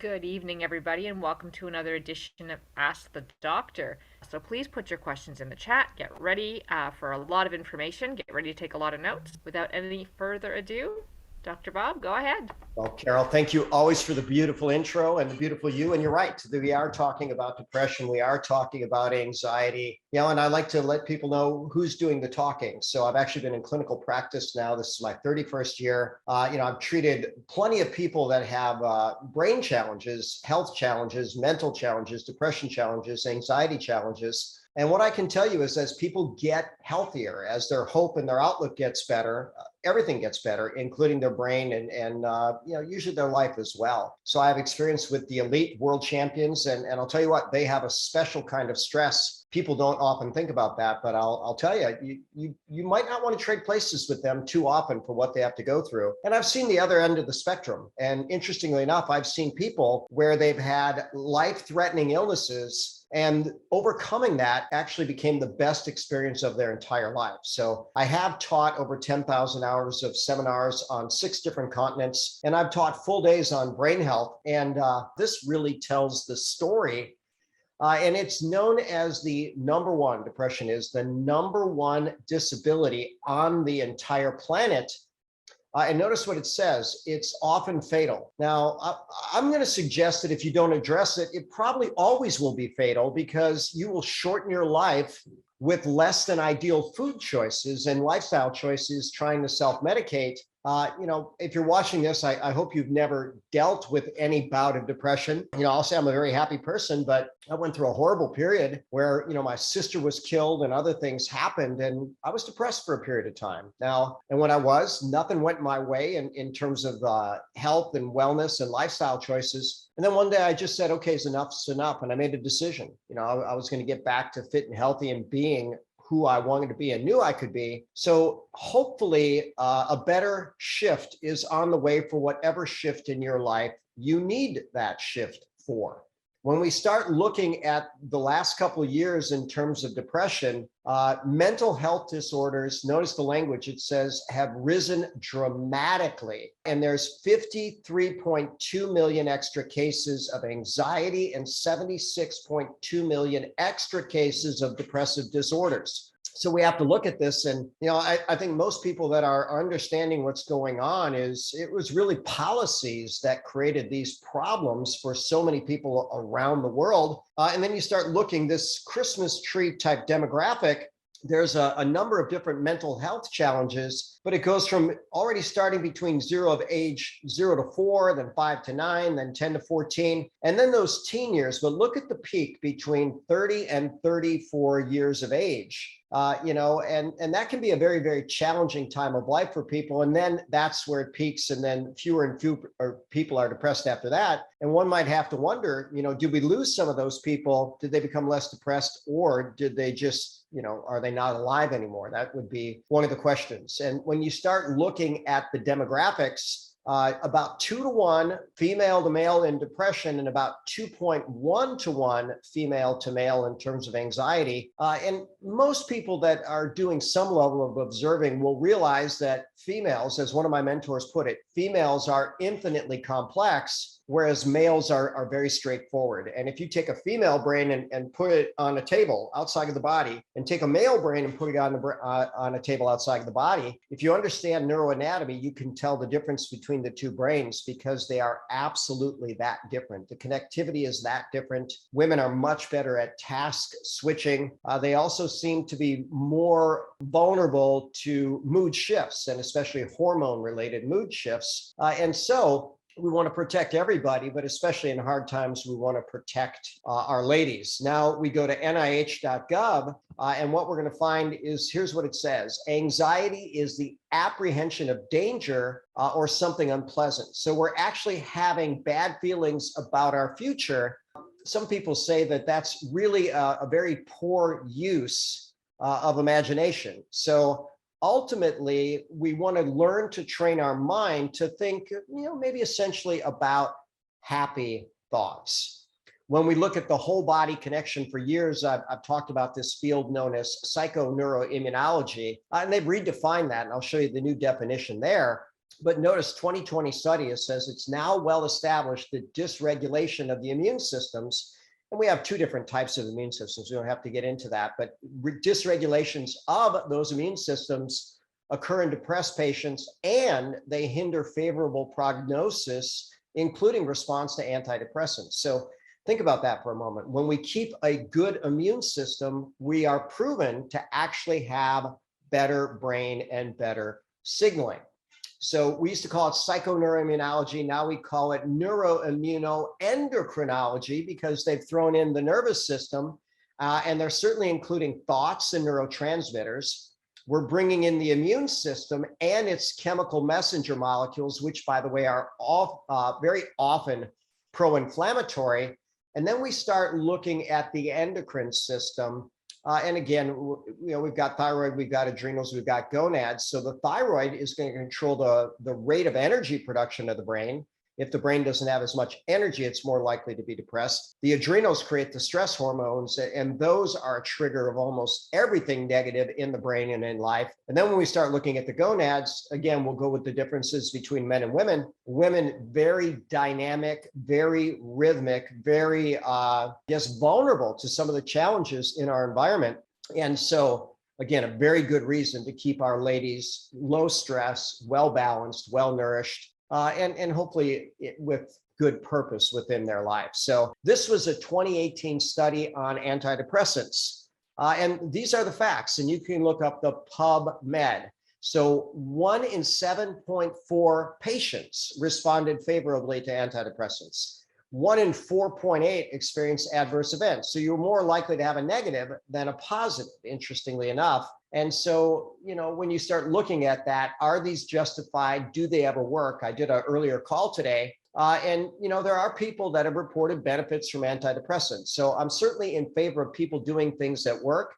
Good evening, everybody, and welcome to another edition of Ask the Doctor. So please put your questions in the chat. Get ready for a lot of information. Get ready to take a lot of notes. Without any further ado, Dr. Bob, go ahead. Well, Carol, thank you always for the beautiful intro and the beautiful you. And you're right, we are talking about depression. We are talking about anxiety. And I like to let people know who's doing the talking. So I've actually been in clinical practice now. This is my 31st year. I've treated plenty of people that have brain challenges, health challenges, mental challenges, depression challenges, anxiety challenges. And what I can tell you is as people get healthier, as their hope and their outlook gets better, everything gets better, including their brain and usually their life as well. So I have experience with the elite world champions, and I'll tell you what, they have a special kind of stress. People don't often think about that, but I'll tell you, you might not want to trade places with them too often for what they have to go through. And I've seen the other end of the spectrum. And interestingly enough, I've seen people where they've had life-threatening illnesses, and overcoming that actually became the best experience of their entire life. So I have taught over 10,000 hours of seminars on 6 different continents, and I've taught full days on brain health. And this really tells the story. And it's known as the number one, depression is the number one disability on the entire planet. And notice what it says, it's often fatal. Now, I'm going to suggest that if you don't address it, it probably always will be fatal because you will shorten your life with less than ideal food choices and lifestyle choices trying to self-medicate. If you're watching this, I hope you've never dealt with any bout of depression. I'll say I'm a very happy person, but I went through a horrible period where, my sister was killed and other things happened, and I was depressed for a period of time. Now, and when I was, nothing went my way in terms of health and wellness and lifestyle choices. And then one day I just said, okay, enough's enough. And I made a decision. I was going to get back to fit and healthy and being who I wanted to be and knew I could be. So hopefully a better shift is on the way for whatever shift in your life you need that shift for. When we start looking at the last couple of years in terms of depression, mental health disorders, notice the language, it says, have risen dramatically. And there's 53.2 million extra cases of anxiety and 76.2 million extra cases of depressive disorders. So we have to look at this. And, I think most people that are understanding what's going on is it was really policies that created these problems for so many people around the world. And then you start looking this Christmas tree type demographic. There's a number of different mental health challenges, but it goes from already starting between age 0 to 4, then 5 to 9, then 10 to 14, and then those teen years. But look at the peak between 30 and 34 years of age. And that can be a very, very challenging time of life for people. And then that's where it peaks. And then fewer and fewer people are depressed after that. And one might have to wonder, did we lose some of those people? Did they become less depressed, or did they just, are they not alive anymore? That would be one of the questions. And when you start looking at the demographics, about 2 to 1 female to male in depression, and about 2.1 to 1 female to male in terms of anxiety. And most people that are doing some level of observing will realize that females, as one of my mentors put it, females are infinitely complex, whereas males are very straightforward. And if you take a female brain and put it on a table outside of the body, and take a male brain and put it on a table outside of the body, if you understand neuroanatomy, you can tell the difference between the two brains because they are absolutely that different. The connectivity is that different. Women are much better at task switching. They also seem to be more vulnerable to mood shifts, and especially hormone-related mood shifts. And so we want to protect everybody, but especially in hard times, we want to protect our ladies. Now we go to nih.gov, and what we're going to find is, here's what it says. Anxiety is the apprehension of danger or something unpleasant. So we're actually having bad feelings about our future. Some people say that that's really a very poor use of imagination. So ultimately, we want to learn to train our mind to think, maybe essentially about happy thoughts. When we look at the whole body connection, for years, I've talked about this field known as psychoneuroimmunology, and they've redefined that, and I'll show you the new definition there. But notice 2020 study, it says it's now well established that dysregulation of the immune systems, and we have two different types of immune systems. We don't have to get into that, but dysregulations of those immune systems occur in depressed patients, and they hinder favorable prognosis, including response to antidepressants. So think about that for a moment. When we keep a good immune system, we are proven to actually have better brain and better signaling. So we used to call it psychoneuroimmunology. Now we call it neuroimmunoendocrinology because they've thrown in the nervous system, and they're certainly including thoughts and neurotransmitters. We're bringing in the immune system and its chemical messenger molecules, which, by the way, are all very often pro-inflammatory. And then we start looking at the endocrine system. And again, we've got thyroid, we've got adrenals, we've got gonads. So the thyroid is going to control the rate of energy production of the brain. If the brain doesn't have as much energy, it's more likely to be depressed. The adrenals create the stress hormones, and those are a trigger of almost everything negative in the brain and in life. And then when we start looking at the gonads, again, we'll go with the differences between men and women. Women, very dynamic, very rhythmic, very, vulnerable to some of the challenges in our environment. And so, again, a very good reason to keep our ladies low stress, well balanced, well nourished, and hopefully with good purpose within their life. So this was a 2018 study on antidepressants. And these are the facts, and you can look up the PubMed. So 1 in 7.4 patients responded favorably to antidepressants. 1 in 4.8 experienced adverse events. So you're more likely to have a negative than a positive, interestingly enough. And so, when you start looking at that, are these justified? Do they ever work? I did an earlier call today, and there are people that have reported benefits from antidepressants. So I'm certainly in favor of people doing things that work,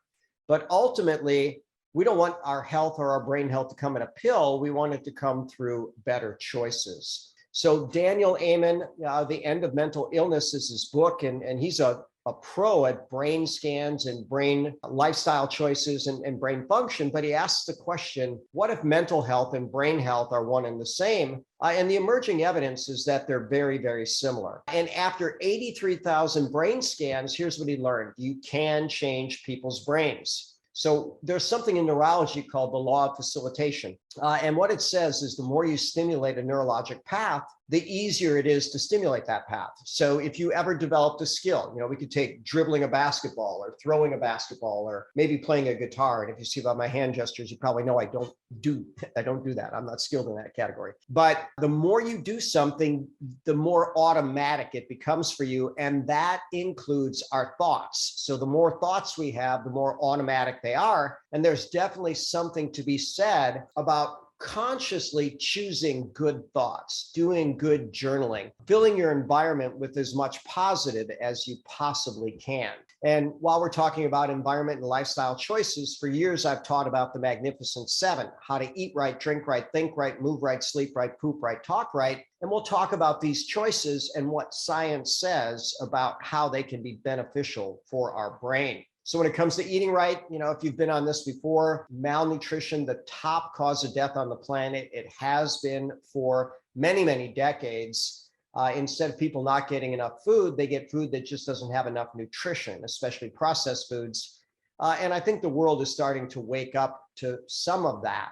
but ultimately, we don't want our health or our brain health to come in a pill. We want it to come through better choices. So Daniel Amen, The End of Mental Illness is his book, and he's a pro at brain scans and brain lifestyle choices and brain function, but he asks the question, what if mental health and brain health are one and the same? And the emerging evidence is that they're very, very similar. And after 83,000 brain scans, here's what he learned. You can change people's brains. So there's something in neurology called the law of facilitation. And what it says is the more you stimulate a neurologic path, the easier it is to stimulate that path. So if you ever developed a skill, we could take dribbling a basketball or throwing a basketball or maybe playing a guitar. And if you see by my hand gestures, you probably know I don't do that. I'm not skilled in that category. But the more you do something, the more automatic it becomes for you. And that includes our thoughts. So the more thoughts we have, the more automatic they are. And there's definitely something to be said about consciously choosing good thoughts, doing good journaling, filling your environment with as much positive as you possibly can. And while we're talking about environment and lifestyle choices, for years I've taught about the Magnificent Seven, how to eat right, drink right, think right, move right, sleep right, poop right, talk right. And we'll talk about these choices and what science says about how they can be beneficial for our brain. So when it comes to eating right, if you've been on this before, malnutrition, the top cause of death on the planet, it has been for many, many decades. Instead of people not getting enough food, they get food that just doesn't have enough nutrition, especially processed foods. And I think the world is starting to wake up to some of that.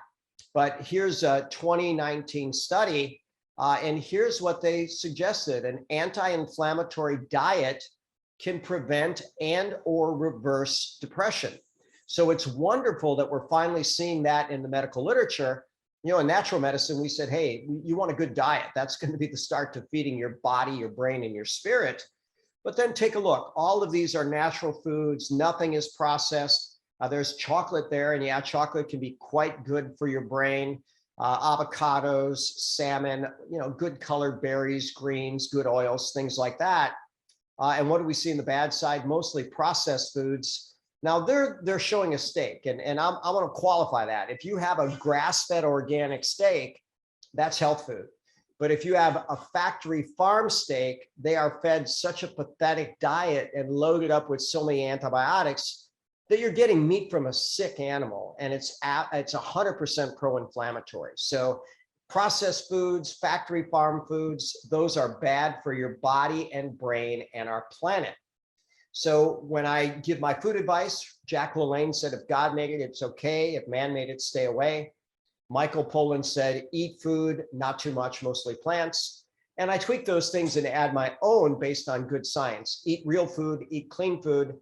But here's a 2019 study, and here's what they suggested. An anti-inflammatory diet can prevent and or reverse depression. So it's wonderful that we're finally seeing that in the medical literature. In natural medicine, we said, hey, you want a good diet. That's going to be the start to feeding your body, your brain, and your spirit. But then take a look. All of these are natural foods. Nothing is processed. There's chocolate there. And yeah, chocolate can be quite good for your brain. Avocados, salmon, good colored berries, greens, good oils, things like that. And what do we see in the bad side? Mostly processed foods. Now they're showing a steak, and I want to qualify that. If you have a grass-fed organic steak, that's health food. But if you have a factory farm steak, they are fed such a pathetic diet and loaded up with so many antibiotics that you're getting meat from a sick animal, and it's 100% pro-inflammatory. So Processed foods, factory farm foods, those are bad for your body and brain and our planet. So when I give my food advice, Jack LaLanne said, if God made it, it's okay. If man made it, stay away. Michael Pollan said, eat food, not too much, mostly plants. And I tweak those things and add my own based on good science. Eat real food, eat clean food,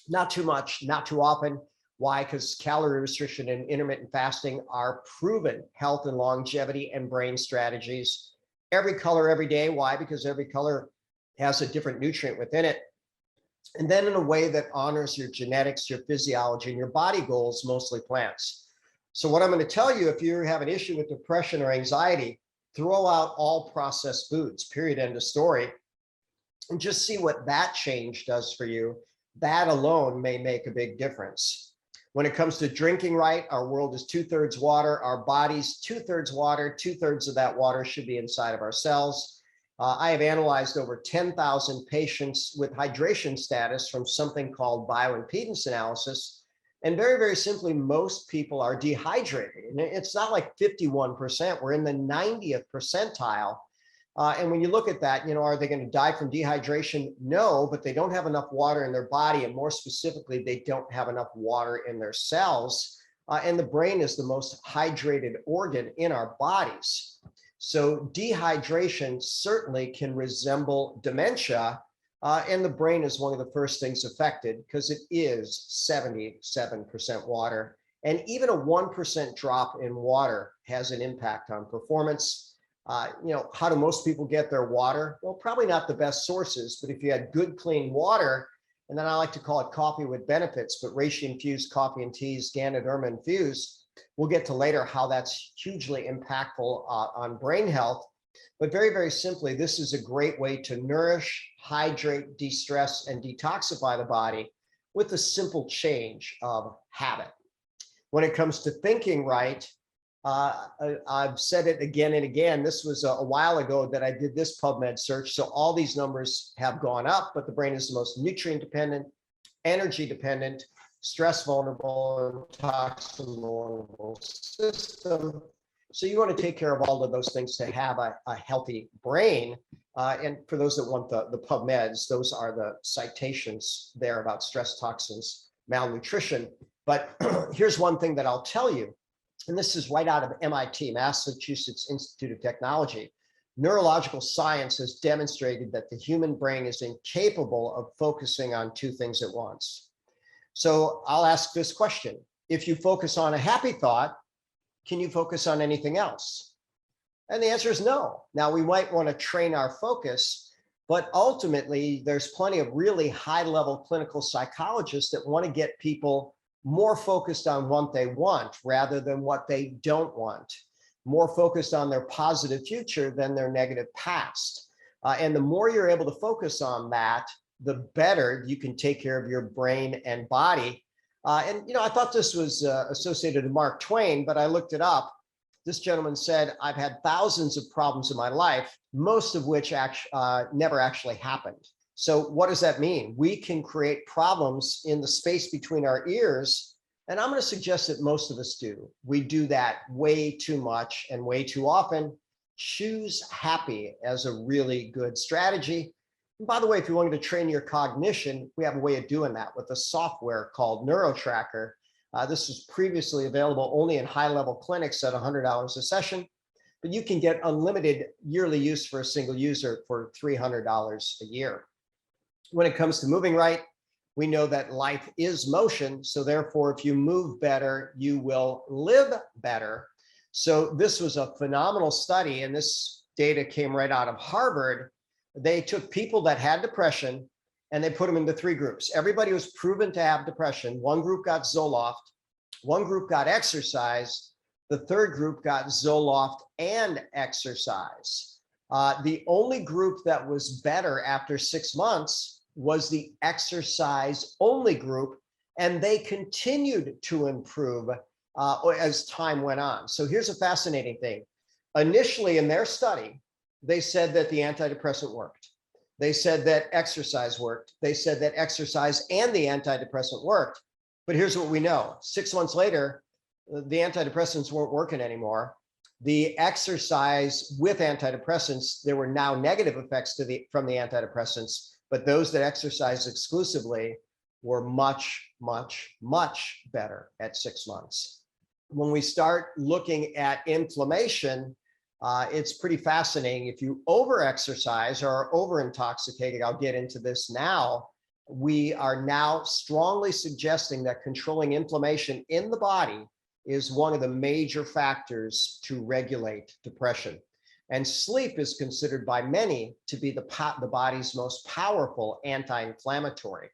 not too much, not too often. Why? Because calorie restriction and intermittent fasting are proven health and longevity and brain strategies. Every color, every day. Why? Because every color has a different nutrient within it. And then in a way that honors your genetics, your physiology, and your body goals, mostly plants. So what I'm going to tell you, if you have an issue with depression or anxiety, throw out all processed foods, period, end of story, and just see what that change does for you. That alone may make a big difference. When it comes to drinking right, our world is 2/3 water, our body's 2/3 water, 2/3 of that water should be inside of our cells. I have analyzed over 10,000 patients with hydration status from something called bioimpedance analysis. And very, very simply, most people are dehydrated. And it's not like 51%, we're in the 90th percentile. And when you look at that, are they going to die from dehydration? No, but they don't have enough water in their body. And more specifically, they don't have enough water in their cells. And the brain is the most hydrated organ in our bodies. So dehydration certainly can resemble dementia. And the brain is one of the first things affected because it is 77% water. And even a 1% drop in water has an impact on performance. How do most people get their water? Well, probably not the best sources, but if you had good, clean water, and then I like to call it coffee with benefits, but reishi infused coffee and teas, Ganoderma infused, we'll get to later how that's hugely impactful on brain health. But very, very simply, this is a great way to nourish, hydrate, de-stress, and detoxify the body with a simple change of habit. When it comes to thinking right, I've said it again and again. This was a while ago that I did this PubMed search. So all these numbers have gone up, but the brain is the most nutrient dependent, energy dependent, stress vulnerable, and toxin vulnerable system. So you want to take care of all of those things to have a healthy brain. And for those that want the PubMeds, those are the citations there about stress, toxins, malnutrition. But here's one thing that I'll tell you. And this is right out of MIT, Massachusetts Institute of Technology. Neurological science has demonstrated that the human brain is incapable of focusing on two things at once. So I'll ask this question. If you focus on a happy thought, can you focus on anything else? And the answer is no. Now, we might want to train our focus, but ultimately, there's plenty of really high-level clinical psychologists that want to get people more focused on what they want rather than what they don't want, more focused on their positive future than their negative past. And the more you're able to focus on that, the better you can take care of your brain and body. And I thought this was associated with Mark Twain, but I looked it up. This gentleman said, I've had thousands of problems in my life, most of which never actually happened. So what does that mean? We can create problems in the space between our ears. And I'm going to suggest that most of us do. We do that way too much and way too often. Choose happy as a really good strategy. And by the way, if you wanted to train your cognition, we have a way of doing that with a software called NeuroTracker. This was previously available only in high-level clinics at $100 a session, but you can get unlimited yearly use for a single user for $300 a year. When it comes to moving right, we know that life is motion. So therefore, if you move better, you will live better. So this was a phenomenal study, and this data came right out of Harvard. They took people that had depression and they put them into three groups. Everybody was proven to have depression. One group got Zoloft, one group got exercise, the third group got Zoloft and exercise. The only group that was better after 6 months was the exercise only group, and they continued to improve as time went on. So here's a fascinating thing. Initially in their study, they said that the antidepressant worked. They said that exercise worked. They said that exercise and the antidepressant worked. But here's what we know. 6 months later, the antidepressants weren't working anymore. The exercise with antidepressants, there were now negative effects from the antidepressants, but those that exercised exclusively were much, much, much better at 6 months. When we start looking at inflammation, it's pretty fascinating. If you over-exercise or are over-intoxicated, I'll get into this now, we are now strongly suggesting that controlling inflammation in the body is one of the major factors to regulate depression. And sleep is considered by many to be the body's most powerful anti-inflammatory.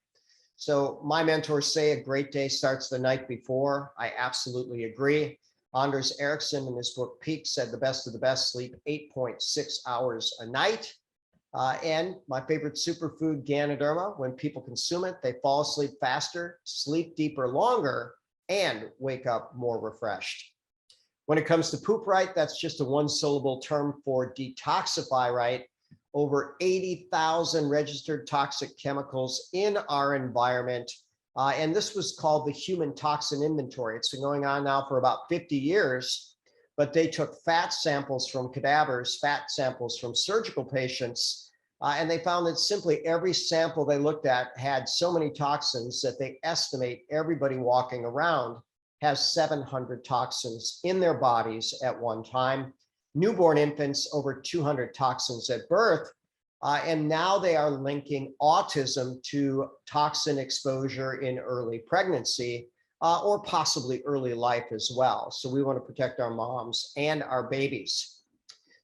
So my mentors say a great day starts the night before. I absolutely agree. Anders Ericsson in his book Peak said the best of the best sleep 8.6 hours a night. And my favorite superfood, Ganoderma, when people consume it, they fall asleep faster, sleep deeper longer, and wake up more refreshed. When it comes to poop right, that's just a one-syllable term for detoxify right. Over 80,000 registered toxic chemicals in our environment. And this was called the Human Toxin Inventory. It's been going on now for about 50 years, but they took fat samples from cadavers, fat samples from surgical patients, and they found that simply every sample they looked at had so many toxins that they estimate everybody walking around has 700 toxins in their bodies at one time. Newborn infants, over 200 toxins at birth. And now they are linking autism to toxin exposure in early pregnancy or possibly early life as well. So we want to protect our moms and our babies.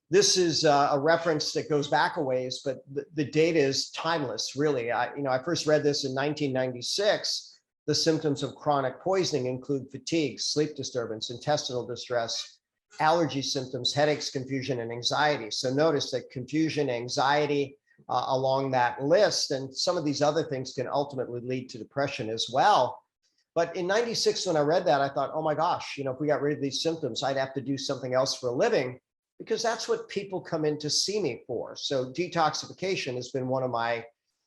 This is a reference that goes back a ways, but the data is timeless, really. I first read this in 1996. The symptoms of chronic poisoning include fatigue, sleep disturbance, intestinal distress, allergy symptoms, headaches, confusion, and anxiety. So notice that confusion, anxiety along that list, and some of these other things can ultimately lead to depression as well. But in 96, when I read that, I thought, oh my gosh, if we got rid of these symptoms, I'd have to do something else for a living, because that's what people come in to see me for. So detoxification has been one of my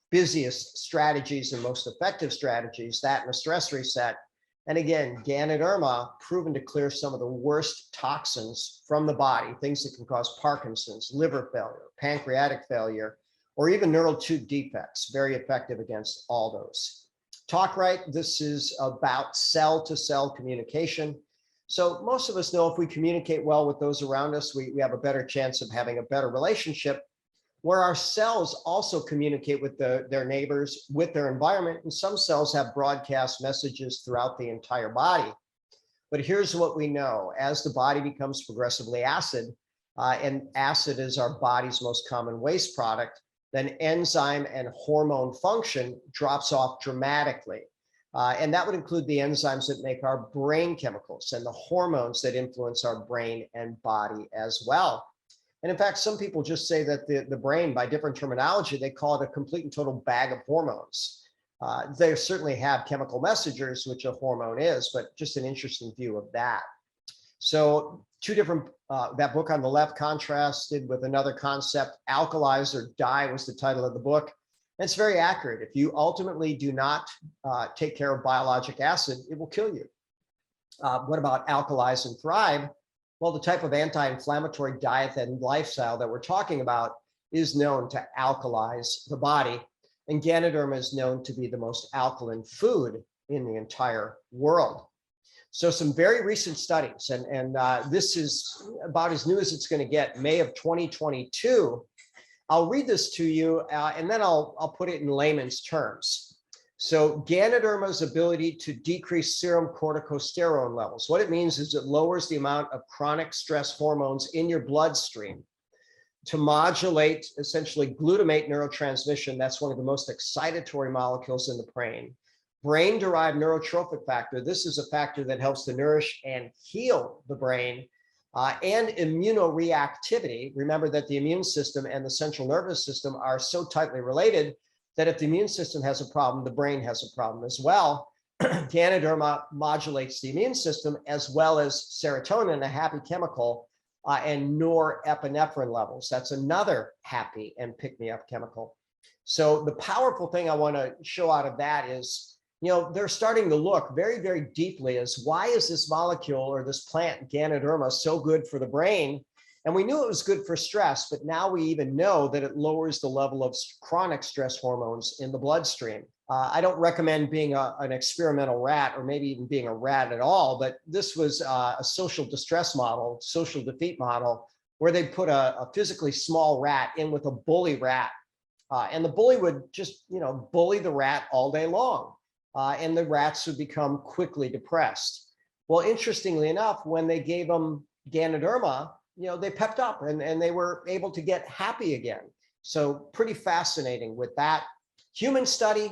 busiest strategies and most effective strategies, that and a stress reset. And again, Ganoderma proven to clear some of the worst toxins from the body, things that can cause Parkinson's, liver failure, pancreatic failure, or even neural tube defects, very effective against all those. Talk right, this is about cell-to-cell communication. So most of us know if we communicate well with those around us, we have a better chance of having a better relationship, where our cells also communicate with their neighbors, with their environment, and some cells have broadcast messages throughout the entire body. But here's what we know. As the body becomes progressively acid, and acid is our body's most common waste product, then enzyme and hormone function drops off dramatically. And that would include the enzymes that make our brain chemicals and the hormones that influence our brain and body as well. And in fact, some people just say that the brain, by different terminology, they call it a complete and total bag of hormones. They certainly have chemical messengers, which a hormone is, but just an interesting view of that. So two different, that book on the left contrasted with another concept, Alkalize or Die was the title of the book. And it's very accurate. If you ultimately do not take care of biologic acid, it will kill you. What about Alkalize and Thrive? Well, the type of anti-inflammatory diet and lifestyle that we're talking about is known to alkalize the body. And Ganoderma is known to be the most alkaline food in the entire world. So some very recent studies, and this is about as new as it's going to get, May of 2022. I'll read this to you, and then I'll put it in layman's terms. So Ganoderma's ability to decrease serum corticosterone levels. What it means is it lowers the amount of chronic stress hormones in your bloodstream to modulate essentially glutamate neurotransmission. That's one of the most excitatory molecules in the brain. Brain-derived neurotrophic factor. This is a factor that helps to nourish and heal the brain. And immunoreactivity. Remember that the immune system and the central nervous system are so tightly related that if the immune system has a problem, the brain has a problem as well. Ganoderma modulates the immune system as well as serotonin, a happy chemical, and norepinephrine levels. That's another happy and pick-me-up chemical. So the powerful thing I want to show out of that is they're starting to look very, very deeply as why is this molecule or this plant Ganoderma so good for the brain? And we knew it was good for stress, but now we even know that it lowers the level of chronic stress hormones in the bloodstream. I don't recommend being an experimental rat or maybe even being a rat at all, but this was a social distress model, social defeat model, where they put a physically small rat in with a bully rat. And the bully would just, bully the rat all day long. And the rats would become quickly depressed. Well, interestingly enough, when they gave them Ganoderma, they pepped up and they were able to get happy again. So pretty fascinating with that human study.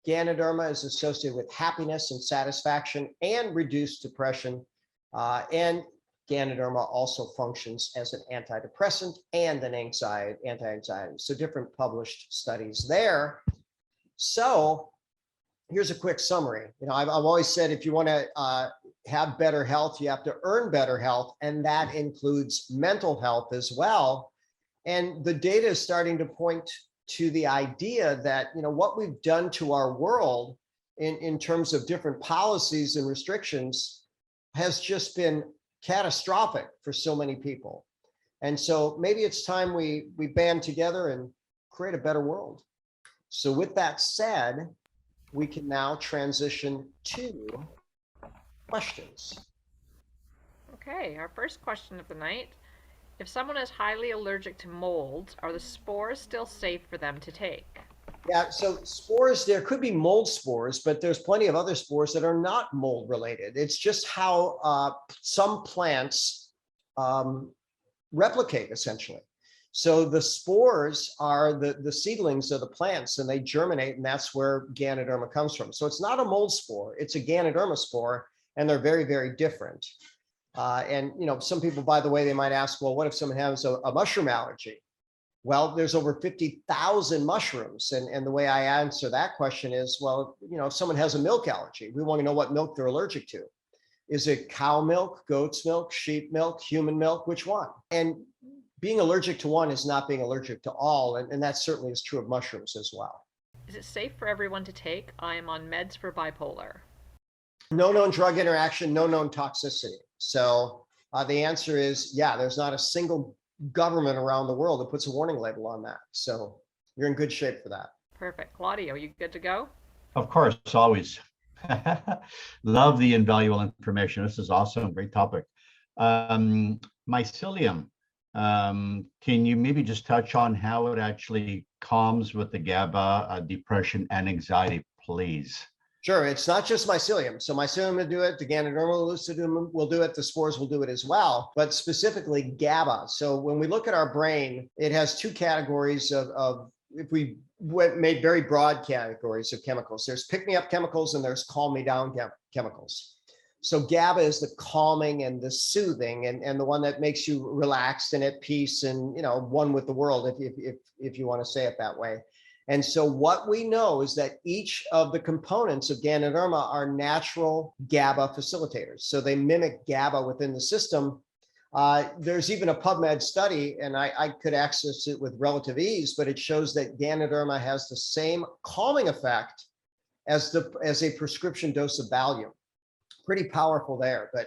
Ganoderma is associated with happiness and satisfaction and reduced depression. And Ganoderma also functions as an antidepressant and an anti-anxiety. So different published studies there. So here's a quick summary. I've always said if you want to have better health, you have to earn better health, and that includes mental health as well. And the data is starting to point to the idea that what we've done to our world in terms of different policies and restrictions has just been catastrophic for so many people. And so maybe it's time we band together and create a better world. So with that said, we can now transition to questions. Okay, our first question of the night. If someone is highly allergic to molds, are the spores still safe for them to take? Yeah, so spores, there could be mold spores, but there's plenty of other spores that are not mold related. It's just how some plants replicate essentially. So the spores are the seedlings of the plants and they germinate, and that's where Ganoderma comes from. So it's not a mold spore, it's a Ganoderma spore, and they're very, very different. And some people, by the way, they might ask, well, what if someone has a mushroom allergy? Well, there's over 50,000 mushrooms. And the way I answer that question is, well, if someone has a milk allergy, we want to know what milk they're allergic to. Is it cow milk, goat's milk, sheep milk, human milk? Which one? And being allergic to one is not being allergic to all. And that certainly is true of mushrooms as well. Is it safe for everyone to take? I am on meds for bipolar. No known drug interaction, no known toxicity. So the answer is, yeah, there's not a single government around the world that puts a warning label on that. So you're in good shape for that. Perfect. Claudio, you good to go? Of course, always. Love the invaluable information. This is awesome. Great topic. Mycelium. Can you maybe just touch on how it actually calms with the GABA, depression, and anxiety, please? Sure. It's not just mycelium. So mycelium will do it. The Ganoderma lucidum will do it. The spores will do it as well, but specifically GABA. So when we look at our brain, it has two categories of if we made very broad categories of chemicals. There's pick-me-up chemicals and there's calm-me-down chemicals. So GABA is the calming and the soothing and the one that makes you relaxed and at peace and one with the world, if you want to say it that way. And so what we know is that each of the components of Ganoderma are natural GABA facilitators. So they mimic GABA within the system. There's even a PubMed study, and I could access it with relative ease, but it shows that Ganoderma has the same calming effect as a prescription dose of Valium. Pretty powerful there, but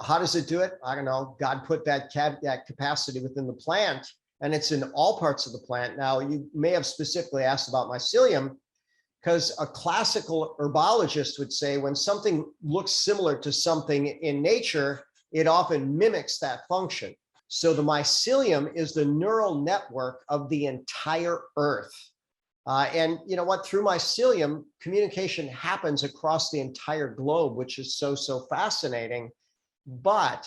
how does it do it? I don't know. God put that capacity within the plant, and it's in all parts of the plant. Now, you may have specifically asked about mycelium, because a classical herbologist would say when something looks similar to something in nature, it often mimics that function. So the mycelium is the neural network of the entire earth. And you know what? Through mycelium, communication happens across the entire globe, which is so fascinating. But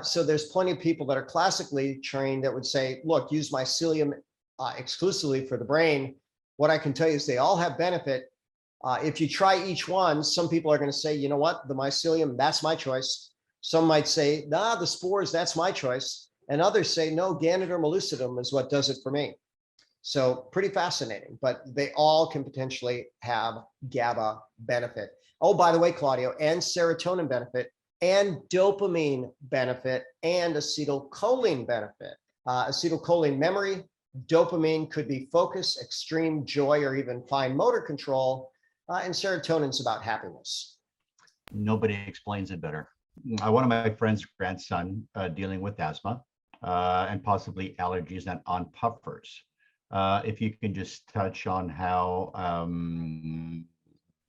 so there's plenty of people that are classically trained that would say, look, use mycelium exclusively for the brain. What I can tell you is they all have benefit. If you try each one, some people are going to say, you know what, the mycelium, that's my choice. Some might say, nah, the spores, that's my choice. And others say, no, Ganoderma lucidum is what does it for me. So pretty fascinating, but they all can potentially have GABA benefit. Oh, by the way, Claudio, and serotonin benefit, and dopamine benefit, and acetylcholine benefit. Acetylcholine memory, dopamine could be focus, extreme joy, or even fine motor control. and serotonin's about happiness. Nobody explains it better. One of my friend's grandson dealing with asthma and possibly allergies and on puffers. If you can just touch on how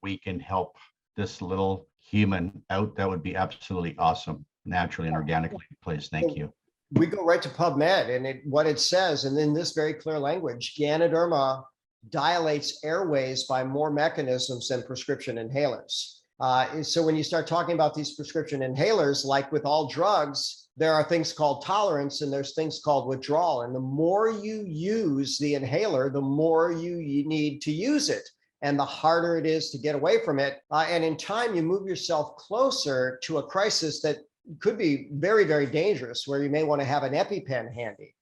we can help this little human out, that would be absolutely awesome, naturally and organically. Please, thank you. We go right to PubMed, and what it says, and in this very clear language, Ganoderma dilates airways by more mechanisms than prescription inhalers. So when you start talking about these prescription inhalers, like with all drugs, there are things called tolerance and there's things called withdrawal. And the more you use the inhaler, the more you need to use it, and the harder it is to get away from it. And in time, you move yourself closer to a crisis that could be very, very dangerous, where you may want to have an EpiPen handy.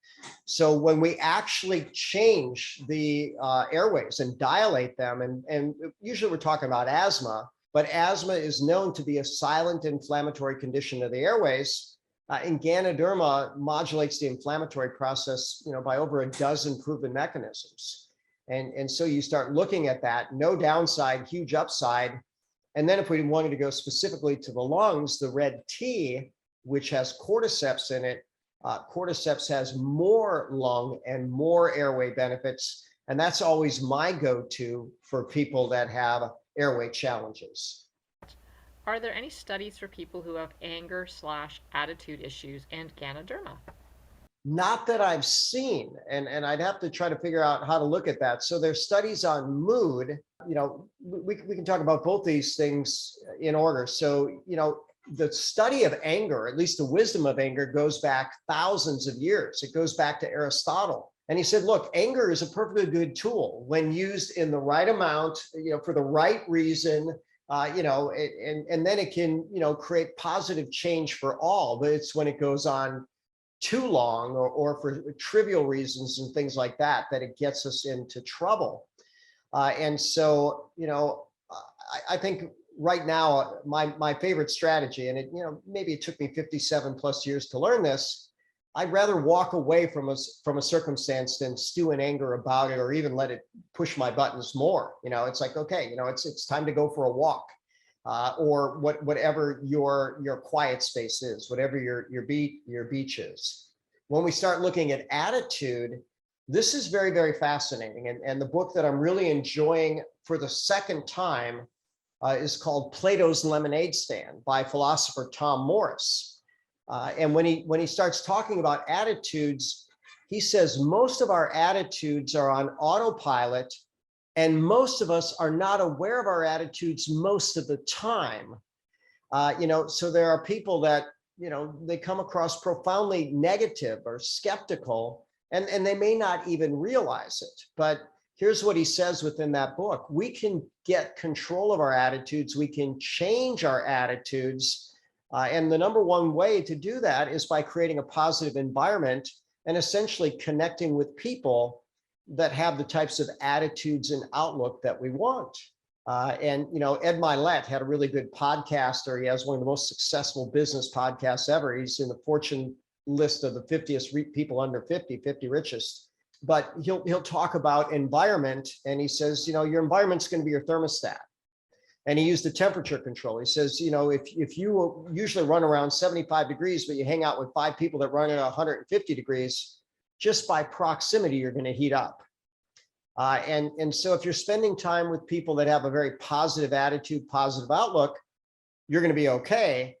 So when we actually change the airways and dilate them, and usually we're talking about asthma, but asthma is known to be a silent inflammatory condition of the airways. And Ganoderma modulates the inflammatory process, by over a dozen proven mechanisms. And so you start looking at that, no downside, huge upside. And then if we wanted to go specifically to the lungs, the red tea, which has cordyceps in it, cordyceps has more lung and more airway benefits. And that's always my go-to for people that have airway challenges. Are there any studies for people who have anger/attitude issues and Ganoderma? Not that I've seen, and I'd have to try to figure out how to look at that. So there's studies on mood. We can talk about both these things in order. So, the study of anger, at least the wisdom of anger, goes back thousands of years. It goes back to Aristotle. And he said, look, anger is a perfectly good tool when used in the right amount, for the right reason, and then it can, create positive change for all. But it's when it goes on too long or for trivial reasons and things like that, that it gets us into trouble. And so, I think right now, my favorite strategy, and maybe it took me 57 plus years to learn this, I'd rather walk away from a circumstance than stew in anger about it, or even let it push my buttons more. It's like, okay, it's time to go for a walk, or whatever your quiet space is, whatever your beach is. When we start looking at attitude, this is very, very fascinating. And the book that I'm really enjoying for the second time is called Plato's Lemonade Stand by philosopher Tom Morris. And when he starts talking about attitudes, he says most of our attitudes are on autopilot, and most of us are not aware of our attitudes most of the time. So there are people that, they come across profoundly negative or skeptical, and they may not even realize it. But here's what he says within that book. We can get control of our attitudes. We can change our attitudes. And the number one way to do that is by creating a positive environment and essentially connecting with people that have the types of attitudes and outlook that we want. And Ed Milet had a really good podcast, or he has one of the most successful business podcasts ever. He's in the Fortune list of the 50th people under 50 richest. But he'll talk about environment, and he says, your environment's going to be your thermostat. And he used the temperature control. He says, if you usually run around 75 degrees, but you hang out with 5 people that run at 150 degrees, just by proximity, you're going to heat up. And so if you're spending time with people that have a very positive attitude, positive outlook, you're going to be okay.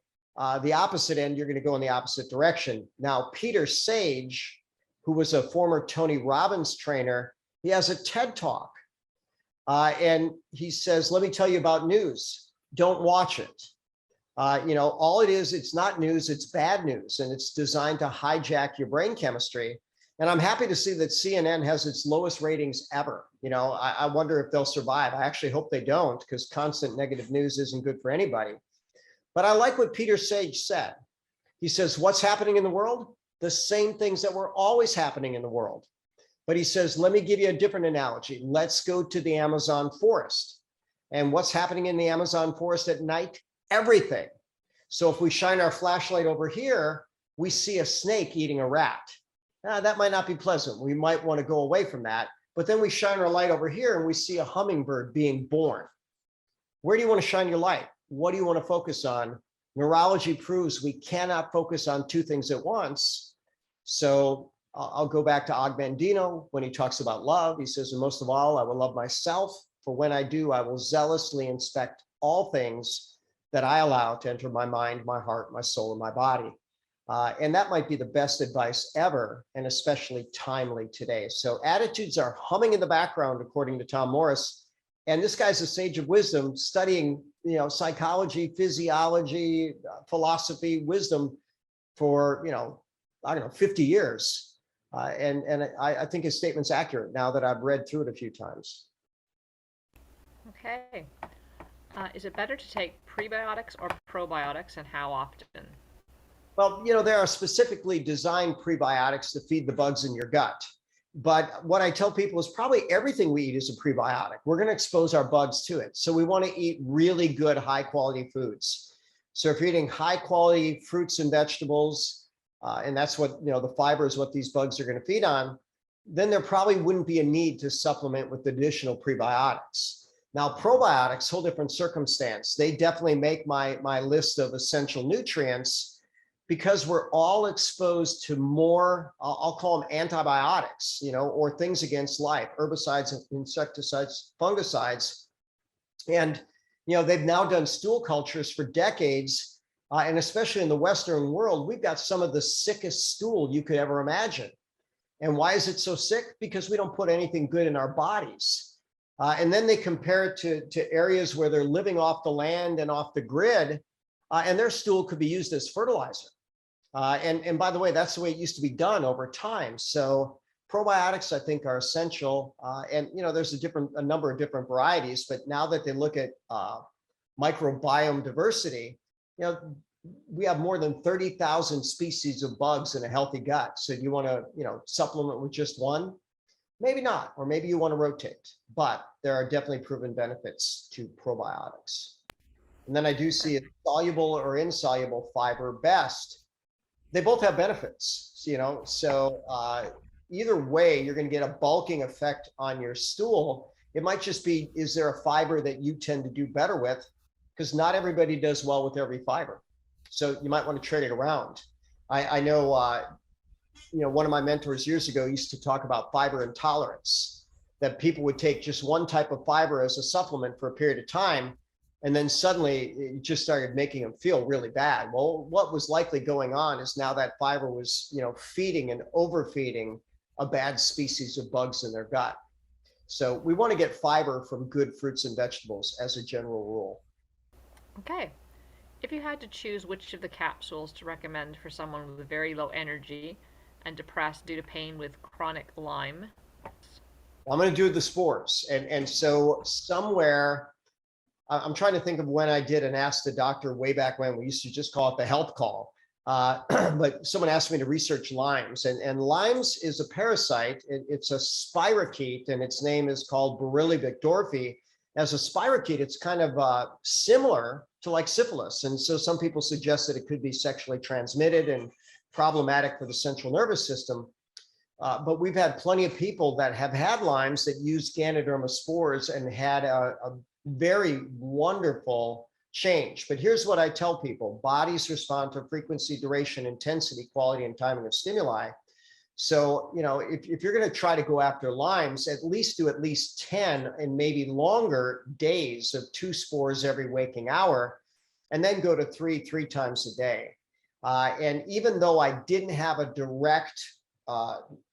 The opposite end, you're going to go in the opposite direction. Now, Peter Sage, who was a former Tony Robbins trainer, he has a TED Talk. And he says, let me tell you about news. Don't watch it. All it is, it's not news, it's bad news. And it's designed to hijack your brain chemistry. And I'm happy to see that CNN has its lowest ratings ever. I wonder if they'll survive. I actually hope they don't, because constant negative news isn't good for anybody. But I like what Peter Sage said. He says, what's happening in the world? The same things that were always happening in the world. But he says, let me give you a different analogy. Let's go to the Amazon forest. And what's happening in the Amazon forest at night? Everything. So if we shine our flashlight over here, we see a snake eating a rat. That might not be pleasant. We might want to go away from that. But then we shine our light over here and we see a hummingbird being born. Where do you want to shine your light? What do you want to focus on? Neurology proves we cannot focus on two things at once. So I'll go back to Agbandino when he talks about love. He says, and most of all, I will love myself, for when I do, I will zealously inspect all things that I allow to enter my mind, my heart, my soul, and my body. And that might be the best advice ever, and especially timely today. So attitudes are humming in the background, according to Tom Morris. And this guy's a sage of wisdom, studying, psychology, physiology, philosophy, wisdom for, I don't know, 50 years. And I think his statement's accurate now that I've read through it a few times. Okay. Is it better to take prebiotics or probiotics, and how often? Well, there are specifically designed prebiotics to feed the bugs in your gut. But what I tell people is probably everything we eat is a prebiotic. We're going to expose our bugs to it. So we want to eat really good, high quality foods. So if you're eating high quality fruits and vegetables, and that's what, the fiber is what these bugs are going to feed on, then there probably wouldn't be a need to supplement with additional prebiotics. Now, probiotics, whole different circumstance. They definitely make my list of essential nutrients, because we're all exposed to more, I'll call them antibiotics, or things against life, herbicides, insecticides, fungicides. And, they've now done stool cultures for decades. And especially in the Western world, we've got some of the sickest stool you could ever imagine. And why is it so sick? Because we don't put anything good in our bodies. And then they compare it to areas where they're living off the land and off the grid, and their stool could be used as fertilizer. And by the way, that's the way it used to be done over time. So probiotics, I think, are essential. And there's a number of different varieties, but now that they look at microbiome diversity, we have more than 30,000 species of bugs in a healthy gut. So do you want to, supplement with just one? Maybe not, or maybe you want to rotate. But there are definitely proven benefits to probiotics. And then I do see a soluble or insoluble fiber best. They both have benefits, so either way, you're going to get a bulking effect on your stool. It might just be, is there a fiber that you tend to do better with? Because not everybody does well with every fiber. So you might want to trade it around. I know, one of my mentors years ago used to talk about fiber intolerance, that people would take just one type of fiber as a supplement for a period of time. And then suddenly it just started making them feel really bad. Well, what was likely going on is now that fiber was, feeding and overfeeding a bad species of bugs in their gut. So we want to get fiber from good fruits and vegetables as a general rule. Okay. If you had to choose which of the capsules to recommend for someone with very low energy and depressed due to pain with chronic Lyme. I'm going to do the spores. And so somewhere, I'm trying to think of when I did an Ask the Doctor way back when. We used to just call it the health call. But someone asked me to research limes, and limes is a parasite. It's a spirochete, and its name is called Borrelia burgdorferi. As a spirochete, it's kind of similar to like syphilis. And so some people suggest that it could be sexually transmitted and problematic for the central nervous system. But we've had plenty of people that have had limes that use Ganoderma spores and had a very wonderful change. But here's what I tell people: bodies respond to frequency, duration, intensity, quality, and timing of stimuli. So, if you're going to try to go after limes, at least do at least 10 and maybe longer days of 2 spores every waking hour, and then go to three times a day. And even though I didn't have a direct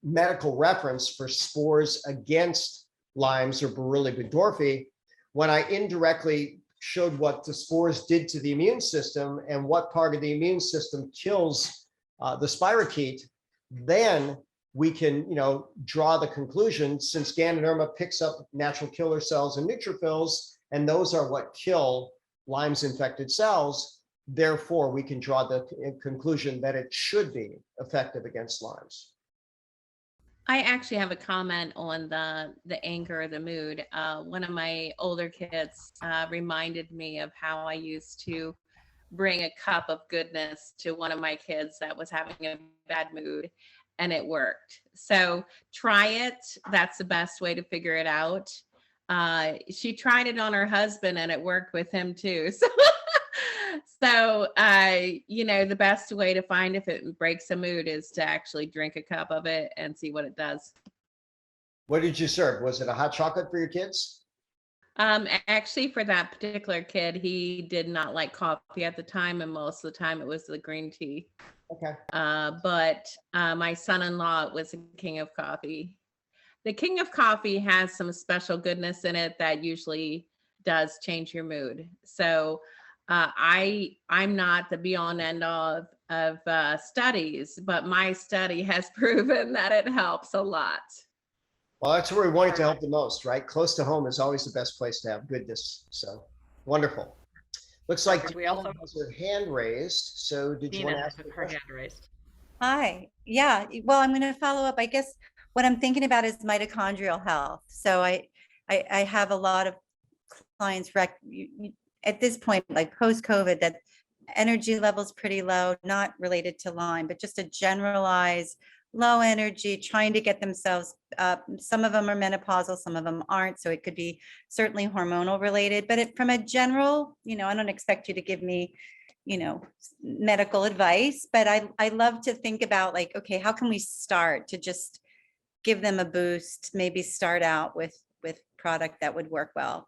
medical reference for spores against limes or Borrelia burgdorferi, when I indirectly showed what the spores did to the immune system and what part of the immune system kills the spirochete, then we can, draw the conclusion, since Ganoderma picks up natural killer cells and neutrophils, and those are what kill Lyme's infected cells, therefore we can draw the conclusion that it should be effective against Lyme's. I actually have a comment on the anger, the mood. One of my older kids reminded me of how I used to bring a cup of goodness to one of my kids that was having a bad mood, and it worked. So try it. That's the best way to figure it out. She tried it on her husband and it worked with him too. So, the best way to find if it breaks a mood is to actually drink a cup of it and see what it does. What did you serve? Was it a hot chocolate for your kids? Actually, for that particular kid, he did not like coffee at the time, and most of the time it was the green tea. Okay. But my son-in-law was the king of coffee. The king of coffee has some special goodness in it that usually does change your mood. So I'm not the be all and end all of studies, but my study has proven that it helps a lot. Well, that's where we want it to help the most, right? Close to home is always the best place to have goodness. So wonderful. Looks like We also Dina has her hand raised. So did you want Dina to has ask a her question? hand raised. Hi. Yeah. Well, I'm going to follow up. I guess what I'm thinking about is mitochondrial health. So I have a lot of clients at this point, like post-COVID, that energy levels pretty low, not related to Lyme, but just a generalized low energy, trying to get themselves up. Some of them are menopausal, some of them aren't. So it could be certainly hormonal related, but from a general, I don't expect you to give me medical advice, but I love to think about, like, okay, how can we start to just give them a boost, maybe start out with product that would work well.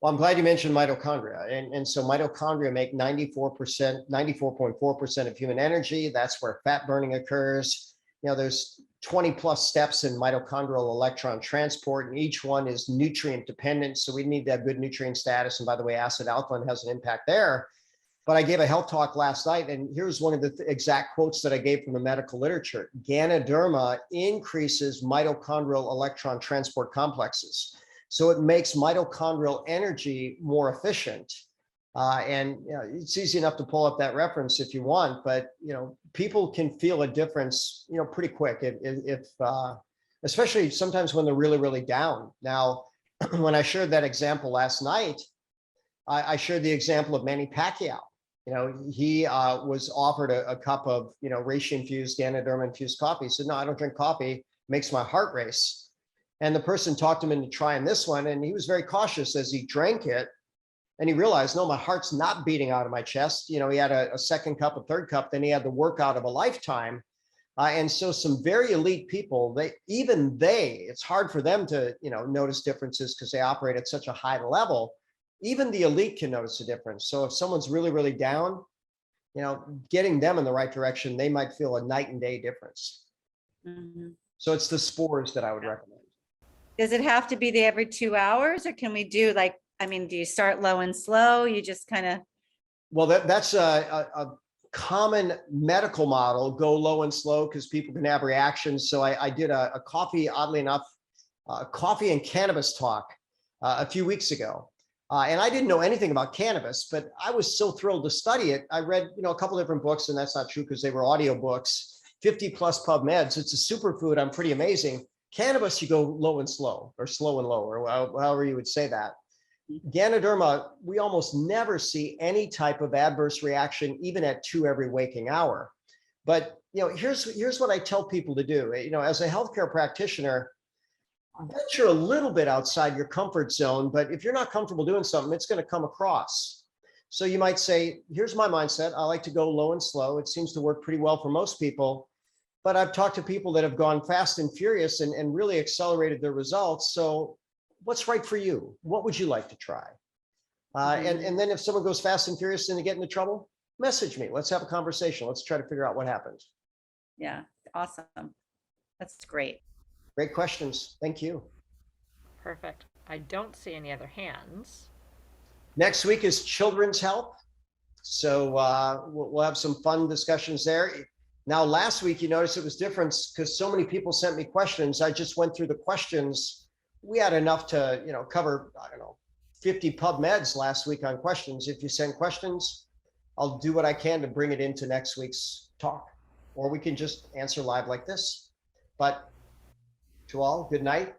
Well, I'm glad you mentioned mitochondria. And so mitochondria make 94.4% of human energy. That's where fat burning occurs. There's 20 plus steps in mitochondrial electron transport, and each one is nutrient dependent. So we need to have good nutrient status. And by the way, acid alkaline has an impact there. But I gave a health talk last night, and here's one of the exact quotes that I gave from the medical literature. Ganoderma increases mitochondrial electron transport complexes. So it makes mitochondrial energy more efficient. It's easy enough to pull up that reference if you want, but people can feel a difference, pretty quick if especially sometimes when they're really, really down. Now, when I shared that example last night, I shared the example of Manny Pacquiao. He was offered a cup of, reishi infused, Ganoderma infused coffee. He said, no, I don't drink coffee. It makes my heart race. And the person talked him into trying this one. And he was very cautious as he drank it. And he realized, no, my heart's not beating out of my chest. He had a second cup, a third cup, then he had the workout of a lifetime. And so some very elite people, it's hard for them to, notice differences because they operate at such a high level. Even the elite can notice a difference. So if someone's really, really down, getting them in the right direction, they might feel a night and day difference. Mm-hmm. So it's the spores that I would recommend. Does it have to be the every 2 hours, or can we do do you start low and slow? You just kind of. Well, that's a common medical model, go low and slow, because people can have reactions. So I did a coffee, oddly enough, coffee and cannabis talk a few weeks ago. And I didn't know anything about cannabis, but I was so thrilled to study it. I read, a couple different books, and that's not true because they were audio books, 50 plus PubMeds. It's a superfood. I'm pretty amazing. Cannabis, you go low and slow, or slow and low, or however you would say that. Ganoderma, we almost never see any type of adverse reaction, even at 2 every waking hour. But, here's what I tell people to do. As a healthcare practitioner, venture a little bit outside your comfort zone, but if you're not comfortable doing something, it's going to come across. So you might say, here's my mindset. I like to go low and slow. It seems to work pretty well for most people, but I've talked to people that have gone fast and furious and really accelerated their results. So what's right for you? What would you like to try? And then if someone goes fast and furious and they get into trouble, message me. Let's have a conversation. Let's try to figure out what happened. Yeah. Awesome. That's great. Great questions. Thank you. Perfect. I don't see any other hands. Next week is Children's Health. So we'll have some fun discussions there. Now, last week, you noticed it was different because so many people sent me questions. I just went through the questions. We had enough to, cover, 50 PubMeds last week on questions. If you send questions, I'll do what I can to bring it into next week's talk, or we can just answer live like this. But to all, good night.